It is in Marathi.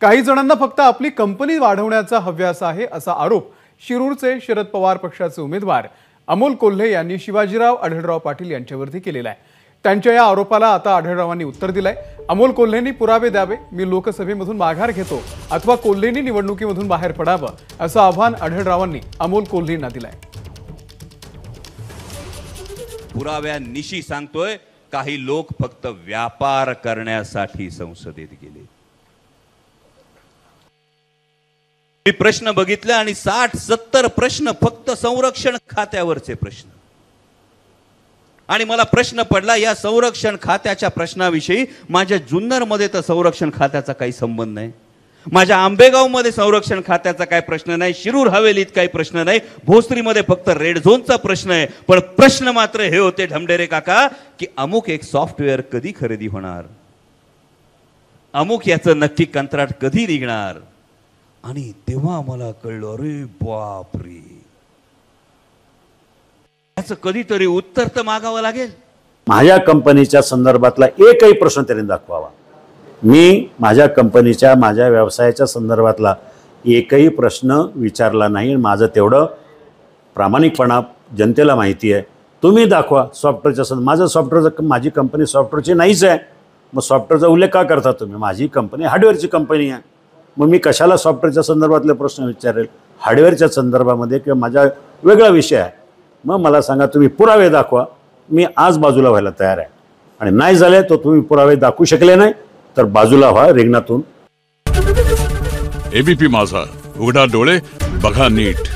काही जणांना फक्त आपली कंपनी वाढवण्याचा हव्यास आहे असा आरोप शिरूरचे शरद पवार पक्षाचे उमेदवार अमोल कोल्हे यांनी शिवाजीराव आढळराव पाटील यांच्यावरती केलेला आहे। त्यांच्या या आरोपाला आता आढळरावांनी उत्तर दिलंय। अमोल कोल्हेंनी पुरावे द्यावे, मी लोकसभेमधून माघार घेतो अथवा कोल्हेंनी निवडणुकीमधून बाहेर पडावं असं आव्हान आढळरावांनी अमोल कोल्हेंना दिलंय। पुराव्यानिशी सांगतोय, काही लोक फक्त व्यापार करण्यासाठी संसदेत गेले। मी प्रश्न बघितले आणि 60-70 प्रश्न फक्त संरक्षण खात्यावरचे प्रश्न। आणि मला प्रश्न पडला, या संरक्षण खात्याच्या प्रश्नाविषयी माझ्या जुन्नरमध्ये तर संरक्षण खात्याचा काही संबंध नाही, माझ्या आंबेगावमध्ये संरक्षण खात्याचा काही प्रश्न नाही, शिरूर हवेलीत काही प्रश्न नाही, भोसरीमध्ये फक्त रेड झोनचा प्रश्न आहे। पण प्रश्न मात्र हे होते ढमढेरे काका की अमुक एक सॉफ्टवेअर कधी खरेदी होणार, अमुक याचं नक्की कंत्राट कधी निघणार। आणि तेव्हा मला कळलं, अरे बापरे, याचं कधीतरी उत्तर तर मागावं लागेल। माझ्या कंपनीच्या संदर्भातला एकही प्रश्न त्यांनी दाखवावा। मी माझ्या कंपनीच्या, माझ्या व्यवसायाच्या संदर्भातला एकही प्रश्न विचारला नाही। माझं तेवढं प्रामाणिकपणा जनतेला माहिती आहे। तुम्ही दाखवा सॉफ्टवेअरच्या माझं सॉफ्टवेअरचं, माझी कंपनी सॉफ्टवेअरची नाहीच आहे, मग सॉफ्टवेअरचा उल्लेख का करता तुम्ही? माझी कंपनी हार्डवेअरची कंपनी आहे, मग मी कशाला सॉफ्टवेअरच्या संदर्भातले प्रश्न विचारेल? हार्डवेअरच्या संदर्भामध्ये किंवा माझा वेगळा विषय आहे। मग मला सांगा, तुम्ही पुरावे दाखवा, मी आज बाजूला व्हायला तयार आहे। आणि नाही झाले तर तुम्ही पुरावे दाखवू शकले नाही तर बाजूला व्हा रिंगणातून। एबीपी माझा, उघडा डोळे बघा नीट।